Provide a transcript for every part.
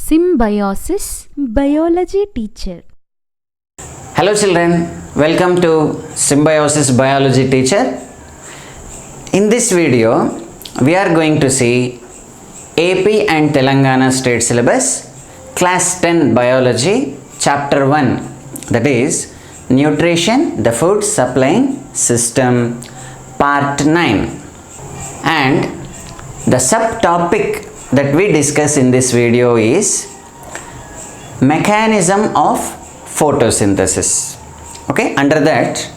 Symbiosis Biology Teacher. Hello children, welcome to Symbiosis Biology Teacher. In this video, we are going to see AP and Telangana State Syllabus, Class 10 Biology, Chapter 1, that is Nutrition, the Food Supplying System, Part 9. And the subtopic that we discuss in this video is mechanism of photosynthesis. Okay, under that,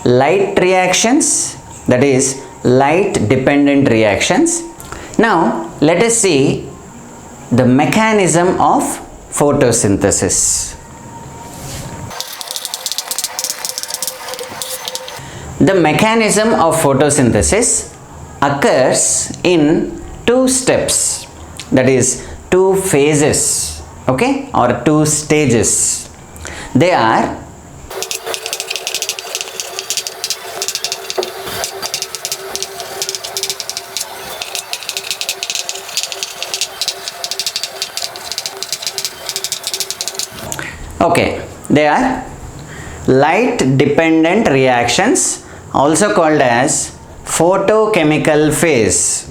light reactions, that is light dependent reactions. Now let us see the mechanism of photosynthesis. The mechanism of photosynthesis occurs in two steps, that is two phases, okay, or two stages. They are light dependent reactions, also called as photochemical phase,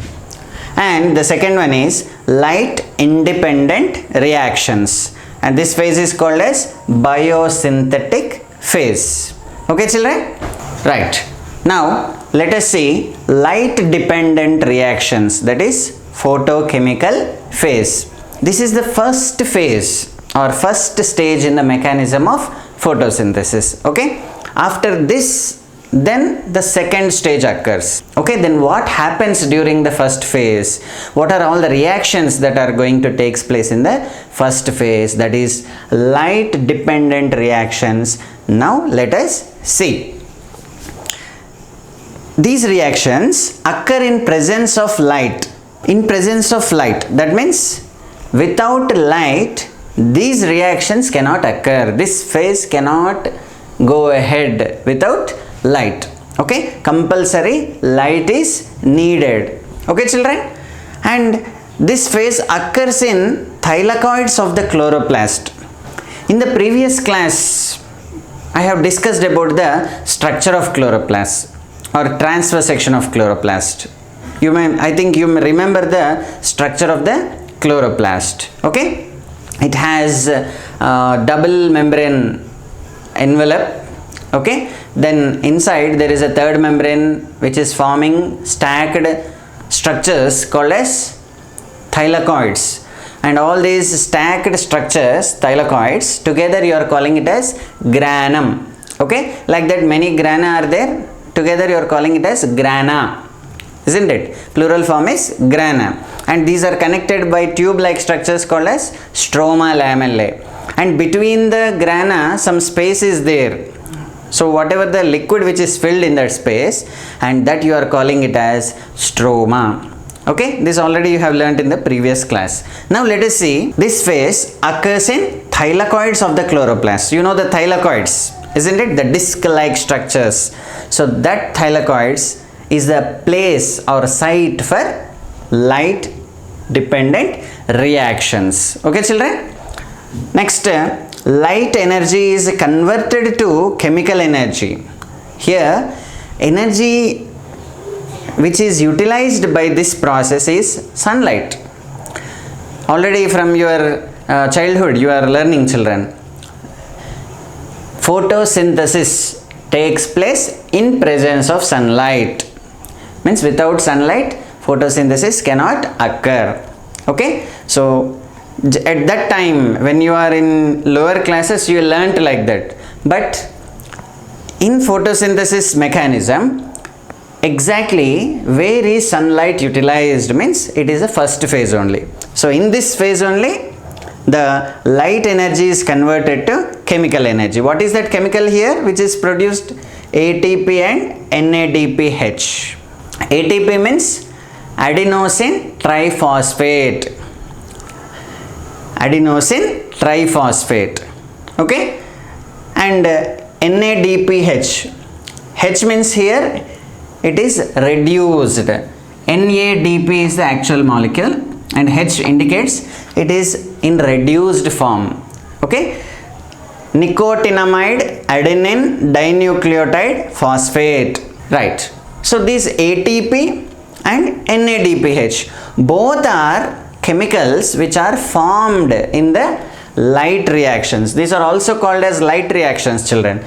and the second one is light independent reactions, and this phase is called as biosynthetic phase. Okay children, right. Now let us see light dependent reactions, that is photochemical phase. This is the first phase or first stage in the mechanism of photosynthesis. Okay, after this then the second stage occurs. Okay, then what happens during the first phase? What are all the reactions that are going to take place in the first phase, that is light dependent reactions? Now let us see. These reactions occur in presence of light. In presence of light, that means without light these reactions cannot occur. This phase cannot go ahead without light. Okay, compulsory light is needed. Okay children, and this phase occurs in thylakoids of the chloroplast. In the previous class I have discussed about the structure of chloroplast or transfer section of chloroplast. I think you may remember the structure of the chloroplast. Okay, it has double membrane envelope. Okay, then inside there is a third membrane which is forming stacked structures called as thylakoids, and all these stacked structures, thylakoids, together you are calling it as granum. Okay, like that many grana are there, together you are calling it as grana, isn't it? Plural form is grana, and these are connected by tube like structures called as stroma lamellae, and between the grana some space is there. So whatever the liquid which is filled in that space, and that you are calling it as stroma. Okay, this already you have learnt in the previous class. Now let us see, this phase occurs in thylakoids of the chloroplast. You know the thylakoids, isn't it? The disc like structures. So that thylakoids is the place or site for light dependent reactions. Okay children, next light energy is converted to chemical energy. Here energy which is utilized by this process is sunlight. Already from your childhood you are learning children, photosynthesis takes place in presence of sunlight. Means without sunlight photosynthesis cannot occur. Okay, so at that time when you are in lower classes you learnt like that, but in photosynthesis mechanism exactly where is sunlight utilized means it is a first phase only. So in this phase only the light energy is converted to chemical energy. What is that chemical here which is produced? ATP and NADPH. ATP means adenosine triphosphate. Adenosine triphosphate. Okay, and NADPH. H means here it is reduced. NADP is the actual molecule, and H indicates it is in reduced form. Okay, nicotinamide adenine dinucleotide phosphate, right? So these ATP and NADPH both are chemicals which are formed in the light reactions. These are also called as light reactions, children.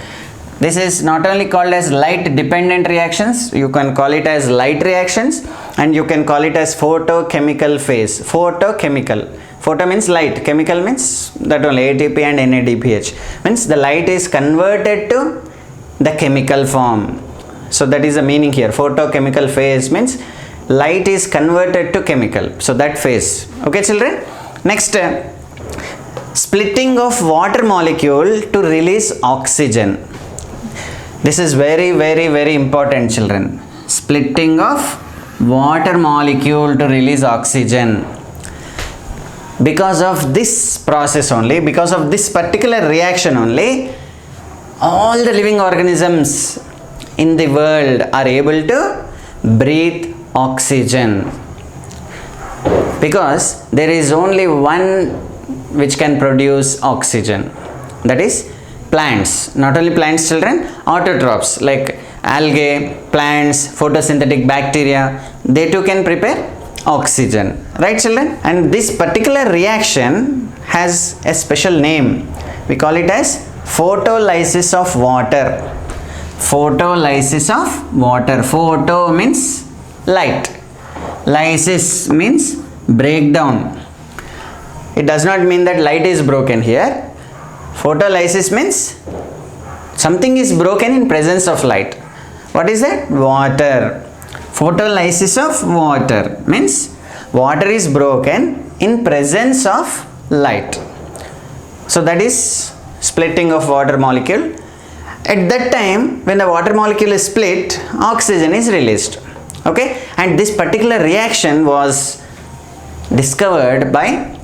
This is not only called as light dependent reactions, you can call it as light reactions, and you can call it as photochemical phase. Photochemical. Photo means light, chemical means that only ATP and NADPH. Means the light is converted to the chemical form. So that is the meaning here. Photochemical phase means light is converted to chemical. So that phase. Okay, children. Next, splitting of water molecule to release oxygen. This is very, very, very important, children. Splitting of water molecule to release oxygen. Because of this process only, because of this particular reaction only, all the living organisms in the world are able to breathe oxygen. Because there is only one which can produce oxygen, that is plants. Not only plants, children, autotrophs like algae, plants, photosynthetic bacteria, they too can prepare oxygen, right, children? And this particular reaction has a special name. We call it as photolysis of water. Photolysis of water. Photo means light, lysis means breakdown. It does not mean that light is broken here. Photolysis means something is broken in presence of light. What is that? Water. Photolysis of water means water is broken in presence of light. So that is splitting of water molecule. At that time, when the water molecule is split, oxygen is released. Okay, and this particular reaction was discovered by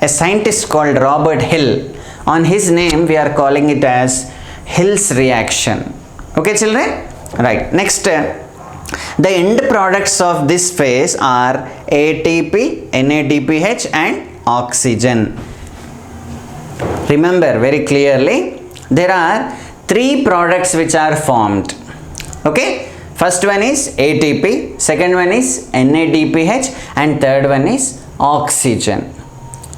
a scientist called Robert Hill. On his name we are calling it as Hill's reaction. Okay, children, right? Next, the end products of this phase are ATP, NADPH and oxygen. Remember very clearly, there are three products which are formed. Okay, first one is ATP, second one is NADPH and third one is oxygen.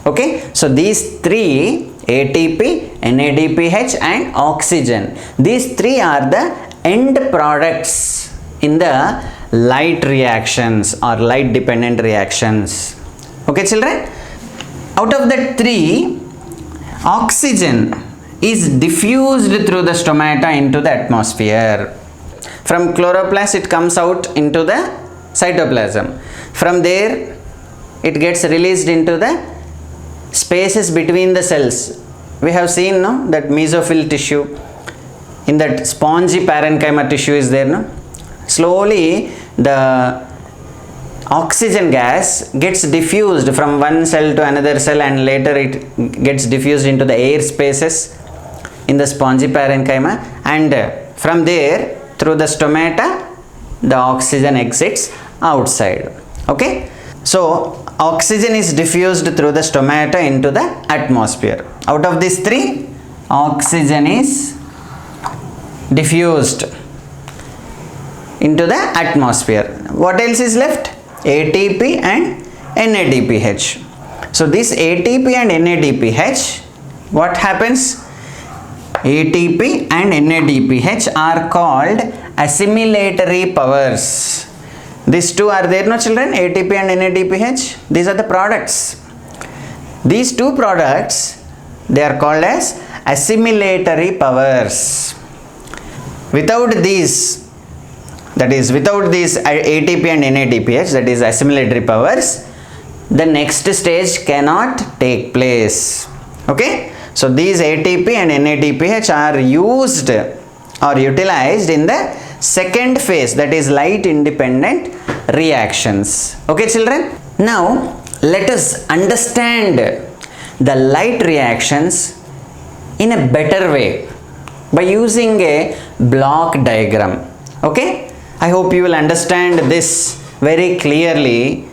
Okay, so these three, ATP, NADPH and oxygen, these three are the end products in the light reactions or light dependent reactions. Okay, children, out of the three, oxygen is diffused through the stomata into the atmosphere. From chloroplast it comes out into the cytoplasm. From there it gets released into the spaces between the cells. We have seen, no, that mesophyll tissue, in that spongy parenchyma tissue is there, no? Slowly the oxygen gas gets diffused from one cell to another cell and later it gets diffused into the air spaces in the spongy parenchyma, and from there through the stomata the oxygen exits outside. Okay, so oxygen is diffused through the stomata into the atmosphere. Out of these three, oxygen is diffused into the atmosphere. What else is left? ATP and NADPH. So this ATP and NADPH, what happens? ATP and NADPH are called assimilatory powers. These two are there, no, children? ATP and NADPH. These are the products. These two products, they are called as assimilatory powers. Without these, that is without these ATP and NADPH, that is assimilatory powers, the next stage cannot take place. Okay, so these ATP and NADPH are used or utilized in the second phase, that is light independent reactions. Okay, children, now let us understand the light reactions in a better way by using a block diagram. Okay, I hope you will understand this very clearly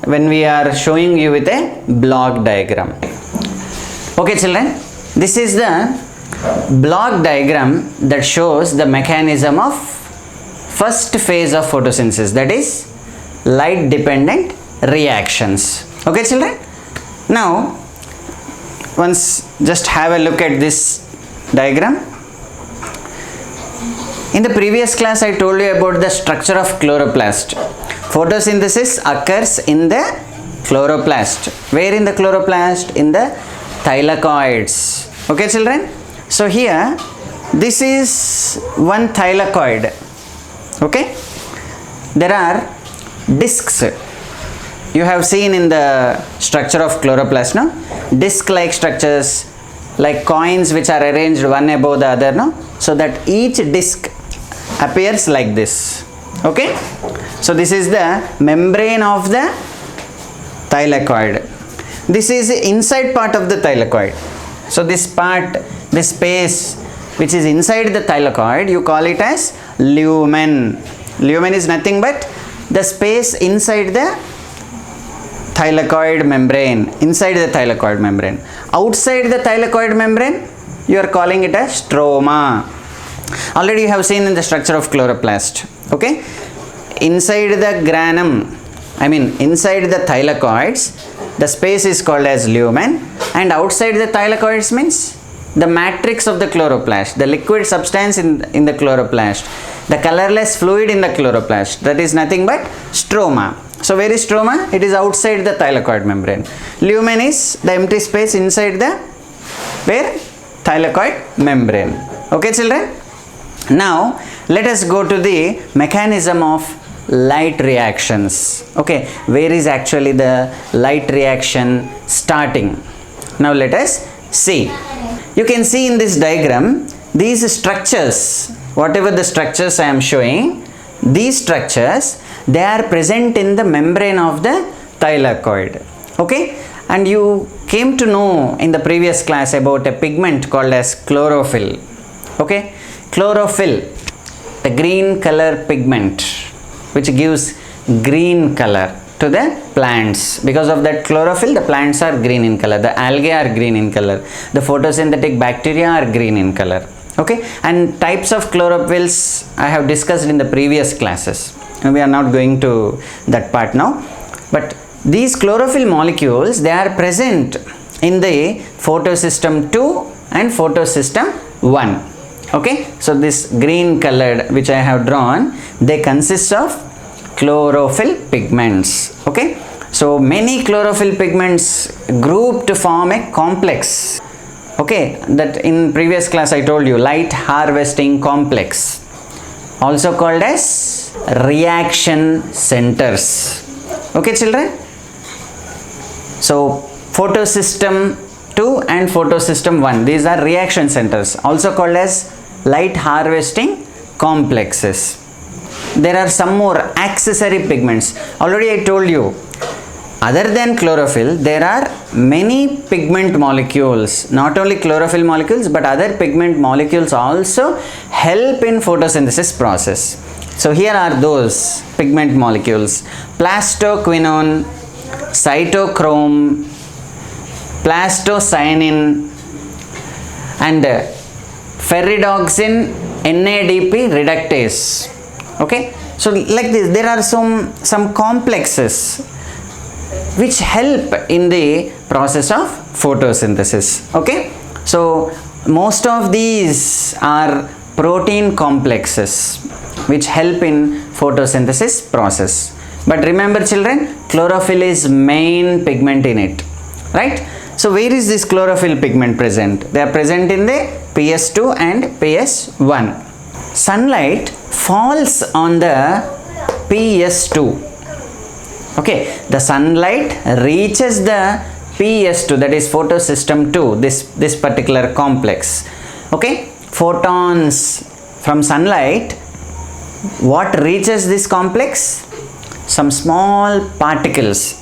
when we are showing you with a block diagram. Okay children, this is the block diagram that shows the mechanism of first phase of photosynthesis, that is light dependent reactions. Okay children, now once just have a look at this diagram. In the previous class I told you about the structure of chloroplast. Photosynthesis occurs in the chloroplast. Where in the chloroplast? In the thylakoids. Okay children, so here this is one thylakoid. Okay, there are discs. You have seen in the structure of chloroplast, no? Disc like structures, like coins which are arranged one above the other, no? So that each disc appears like this. Okay, so this is the membrane of the thylakoid. This is the inside part of the thylakoid. So this part, this space which is inside the thylakoid, you call it as lumen. Lumen is nothing but the space inside the thylakoid membrane, inside the thylakoid membrane. Outside the thylakoid membrane, you are calling it as stroma. Already you have seen in the structure of chloroplast. Okay, inside the granum, inside the thylakoids, the space is called as lumen, and outside the thylakoids means the matrix of the chloroplast, the liquid substance in the chloroplast, the colorless fluid in the chloroplast, that is nothing but stroma. So where is stroma? It is outside the thylakoid membrane. Lumen is the empty space inside the thylakoid membrane. Okay children, now let us go to the mechanism of light reactions. Okay, where is actually the light reaction starting? Now let us see. You can see in this diagram these structures, whatever the structures I am showing, these structures, they are present in the membrane of the thylakoid. Okay, and you came to know in the previous class about a pigment called as chlorophyll. Okay, chlorophyll, the green color pigment which gives green color to the plants. Because of that chlorophyll, the plants are green in color, the algae are green in color, the photosynthetic bacteria are green in color. Okay, and types of chlorophylls I have discussed in the previous classes, and we are not going to that part now. But these chlorophyll molecules, they are present in the photosystem 2 and photosystem 1. Okay, so this green colored which I have drawn, they consist of chlorophyll pigments. Okay, so many chlorophyll pigments group to form a complex. Okay, that in previous class I told you, light harvesting complex, also called as reaction centers. Okay children, so photosystem 2 and photosystem 1, these are reaction centers, also called as light harvesting complexes. There are some more accessory pigments. Already I told you, other than chlorophyll, there are many pigment molecules. Not only chlorophyll molecules, but other pigment molecules also help in photosynthesis process. So here are those pigment molecules: plastoquinone, cytochrome, plastocyanin, and ferredoxin NADP reductase. Okay, so like this, there are some complexes which help in the process of photosynthesis. Okay, so most of these are protein complexes which help in photosynthesis process. But remember children, chlorophyll is main pigment in it, right? So where is this chlorophyll pigment present? They are present in the PS2 and PS1. Sunlight falls on the PS2. Okay, the sunlight reaches the PS2, that is photosystem 2, this particular complex. Okay, photons from sunlight, what reaches this complex? Some small particles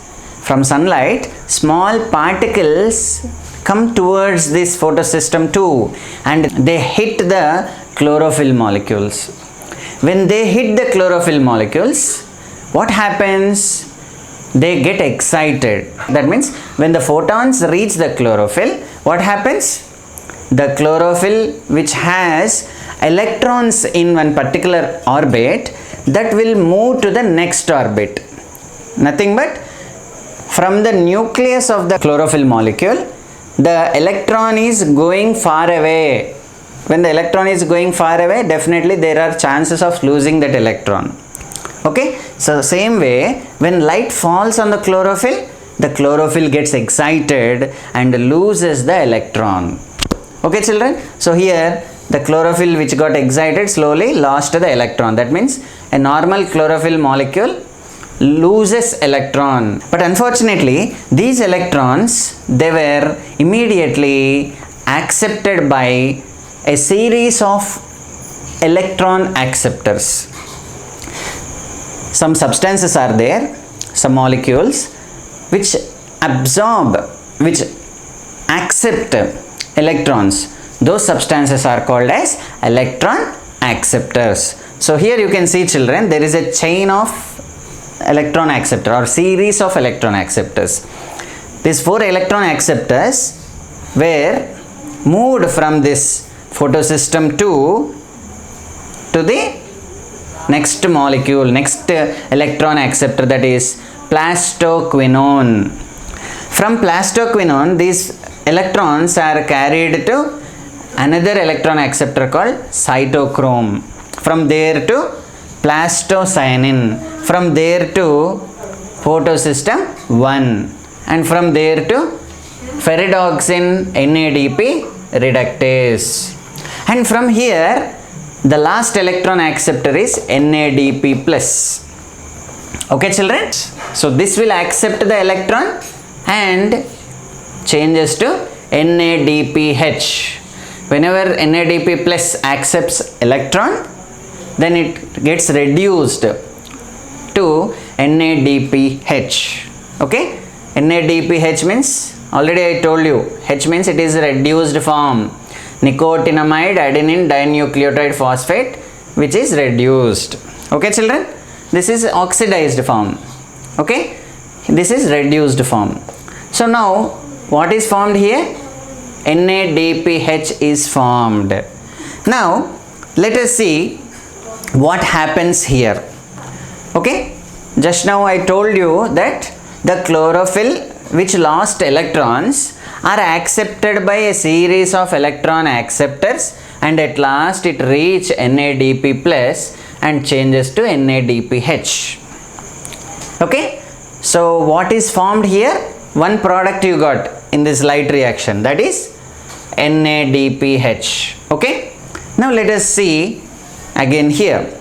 from sunlight. Small particles come towards this photosystem 2 and they hit the chlorophyll molecules. When they hit the chlorophyll molecules, what happens? they get excited. That means when the photons reach the chlorophyll, what happens? The chlorophyll, which has electrons in one particular orbit, that will move to the next orbit. Nothing but from the nucleus of the chlorophyll molecule, the electron is going far away. When the electron is going far away, definitely there are chances of losing that electron. Okay, so same way, when light falls on the chlorophyll gets excited and loses the electron. Okay children, so here the chlorophyll which got excited slowly lost the electron. That means a normal chlorophyll molecule loses electron, but unfortunately these electrons, they were immediately accepted by a series of electron acceptors. Some substances are there, some molecules which absorb, which accept electrons. Those substances are called as electron acceptors. So here you can see children, there is a chain of electron acceptor or series of electron acceptors. These 4 electron acceptors were moved from this photosystem 2 to the next molecule, next electron acceptor, that is plastoquinone. From plastoquinone, these electrons are carried to another electron acceptor called cytochrome. From there to plastocyanin. From there to photosystem 1. And from there to ferredoxin NADP reductase. And from here, the last electron acceptor is NADP+. Okay children, so this will accept the electron and changes to NADPH. Whenever NADP+ accepts electron, then it gets reduced to NADPH. Okay, NADPH means, already I told you, H means it is reduced form, nicotinamide adenine dinucleotide phosphate, which is reduced. Okay children, this is oxidized form. Okay, this is reduced form. So now what is formed here? NADPH is formed. Now let us see what happens here. Okay, just now I told you that the chlorophyll which lost electrons are accepted by a series of electron acceptors, and at last it reach NADP+ and changes to NADPH. Okay, so what is formed here? One product you got in this light reaction, that is NADPH. Okay, now let us see again here.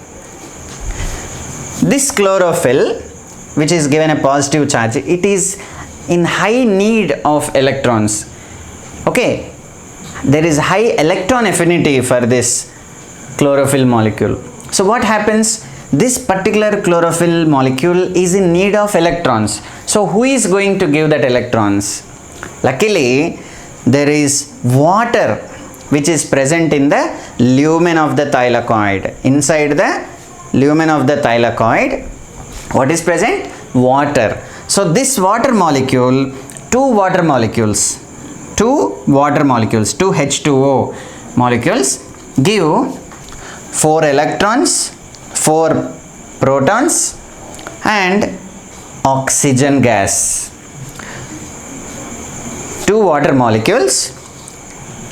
This chlorophyll, which is given a positive charge, it is in high need of electrons. Okay, there is high electron affinity for this chlorophyll molecule. So what happens? This particular chlorophyll molecule is in need of electrons. So who is going to give that electrons? Luckily, there is water which is present in the lumen of the thylakoid. Inside the lumen of the thylakoid, what is present? Water. So this water molecule, two H2O molecules give 4 electrons, 4 protons and oxygen gas. 2 water molecules,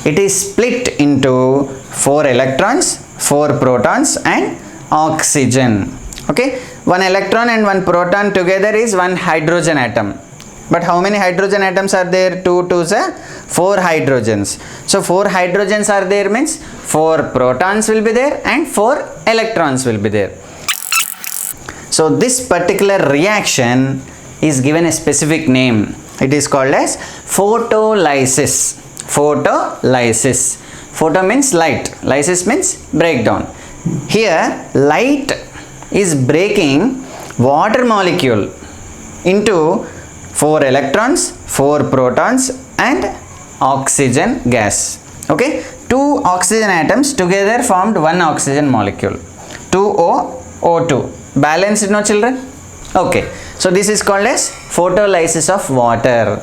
it is split into 4 electrons, 4 protons and oxygen. Okay, 1 electron and 1 proton together is 1 hydrogen atom. But how many hydrogen atoms are there? 2 2s are 4 hydrogens. So 4 hydrogens are there means 4 protons will be there and 4 electrons will be there. So this particular reaction is given a specific name. It is called as photolysis. Photolysis. Photo means light. Lysis means breakdown. Here light is breaking water molecule into 4 electrons, 4 protons and oxygen gas. Okay, 2 oxygen atoms together formed 1 oxygen molecule. 2O, O2. Balanced, no children? Okay, so this is called as photolysis of water.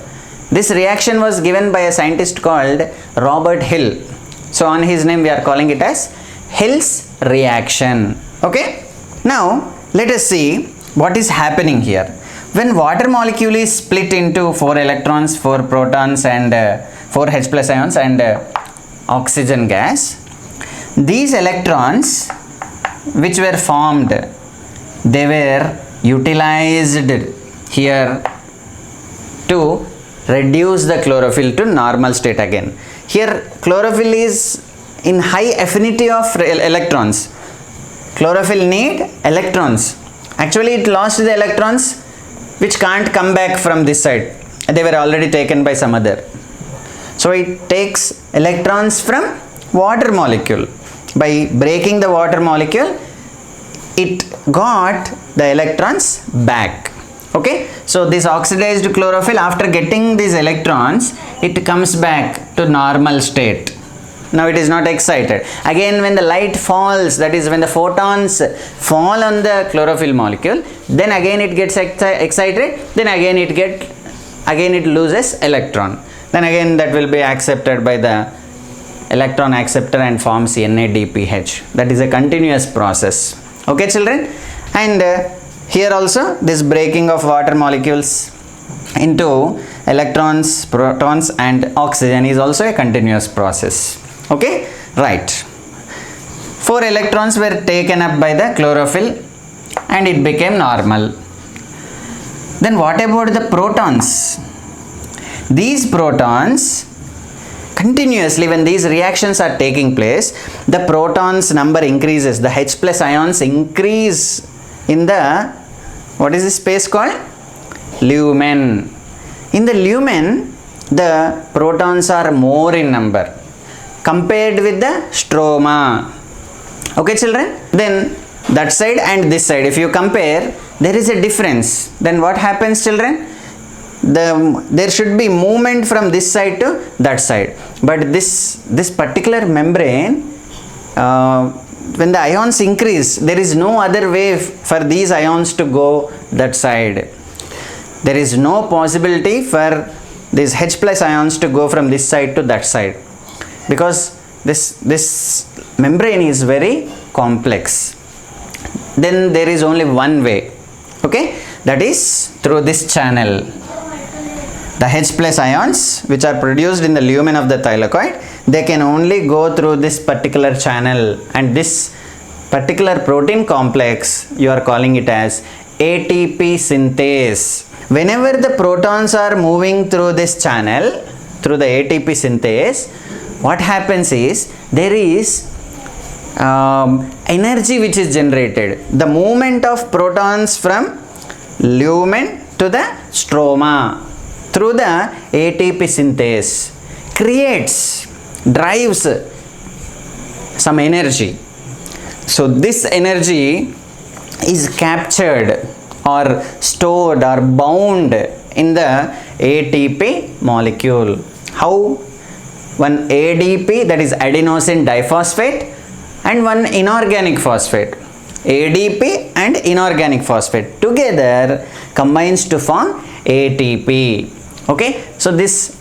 This reaction was given by a scientist called Robert Hill. So on his name we are calling it as Hill's reaction. Okay, now let us see what is happening here. When water molecule is split into 4 electrons, 4 protons and 4 H plus ions and oxygen gas, these electrons which were formed, they were utilized here to reduce the chlorophyll to normal state again. Here chlorophyll is in high affinity of electrons. Chlorophyll need electrons. Actually it lost the electrons which can't come back from this side. They were already taken by some other. So it takes electrons from water molecule. By breaking the water molecule, it got the electrons back. Okay, so this oxidized chlorophyll, after getting these electrons, it comes back to normal state. Now it is not excited. Again when the light falls, that is when the photons fall on the chlorophyll molecule, then again it gets excited, then again it loses electron. Then again that will be accepted by the electron acceptor and forms NADPH. That is a continuous process. Okay children, and here also this breaking of water molecules into electrons, protons and oxygen is also a continuous process. Okay, right. 4 electrons were taken up by the chlorophyll and it became normal. Then what about the protons? These protons, continuously when these reactions are taking place, the protons number increases, the H plus ions increase in the, what is this space called? Lumen. In the lumen, the protons are more in number compared with the stroma. Okay children, then that side and this side, if you compare, there is a difference. Then what happens children? There should be movement from this side to that side, but this particular membrane, when the ions increase, there is no other way for these ions to go that side. There is no possibility for these H plus ions to go from this side to that side, because this membrane is very complex. Then there is only one way, okay, that is through this channel. The H plus ions which are produced in the lumen of the thylakoid, they can only go through this particular channel, and this particular protein complex you are calling it as ATP synthase. Whenever the protons are moving through this channel, through the ATP synthase, what happens is there is energy which is generated. The movement of protons from lumen to the stroma through the ATP synthase drives some energy. So this energy is captured or stored or bound in the ATP molecule. How? One ADP, that is adenosine diphosphate, and one inorganic phosphate. ADP and inorganic phosphate together combines to form ATP. Okay, so this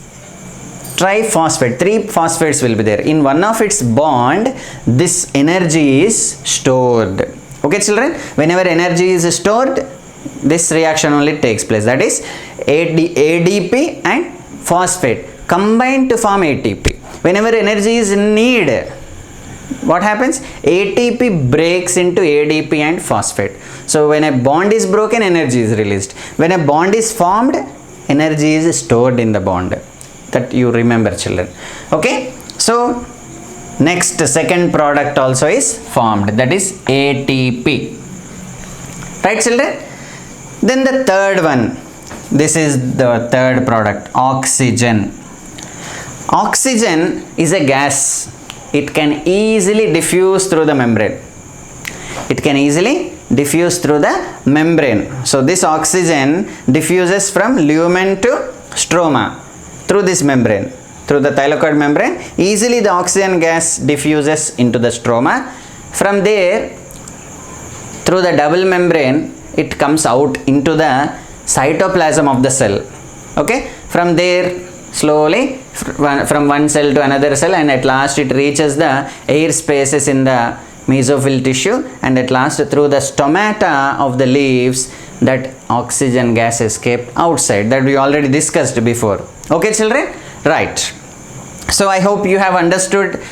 triphosphate, 3 phosphates will be there. In one of its bond, this energy is stored. Okay children, whenever energy is stored, this reaction only takes place. That is ADP and phosphate combined to form ATP. Whenever energy is needed, what happens? ATP breaks into ADP and phosphate. So when a bond is broken, energy is released. When a bond is formed, energy is stored in the bond. That you remember children. Okay, so next second product also is formed, that is ATP. Right children? Then the third one, this is the third product, oxygen. Oxygen is a gas. It can easily diffuse through the membrane. It can easily diffuse through the membrane. So this oxygen diffuses from lumen to stroma through this membrane, through the thylakoid membrane. Easily the oxygen gas diffuses into the stroma. From there, through the double membrane, it comes out into the cytoplasm of the cell. Okay, from there slowly from one cell to another cell, and at last it reaches the air spaces in the mesophyll tissue, and at last through the stomata of the leaves that oxygen gas escaped outside, that we already discussed before. Okay children, right. So I hope you have understood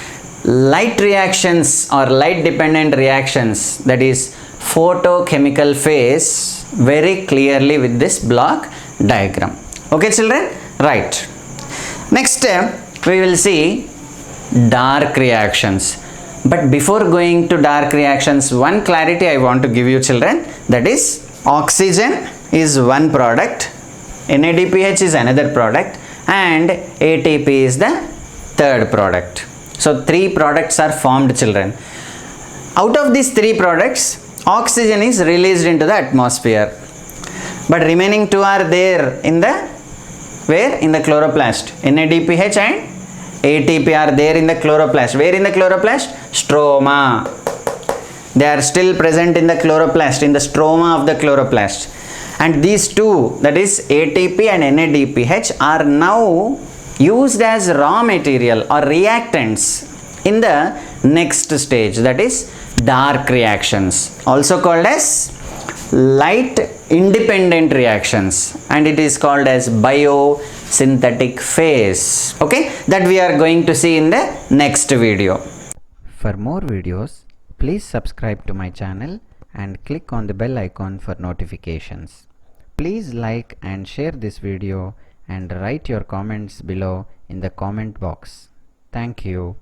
light reactions or light dependent reactions, that is photochemical phase, very clearly with this block diagram. Okay children, right. Next we will see dark reactions. But before going to dark reactions, one clarity I want to give you children, that is oxygen is one product, NADPH is another product, and ATP is the third product. So three products are formed children. Out of these three products, oxygen is released into the atmosphere, but remaining two are there in the where? In the chloroplast. NADPH and ATP are there in the chloroplast. Where in the chloroplast? Stroma. They are still present in the chloroplast, in the stroma of the chloroplast. And these two, that is ATP and NADPH, are now used as raw material or reactants in the next stage, that is dark reactions, also called as light independent reactions, and it is called as biosynthetic phase. Okay, that we are going to see in the next video. For more videos, please subscribe to my channel and click on the bell icon for notifications. Please like and share this video and write your comments below in the comment box. Thank you.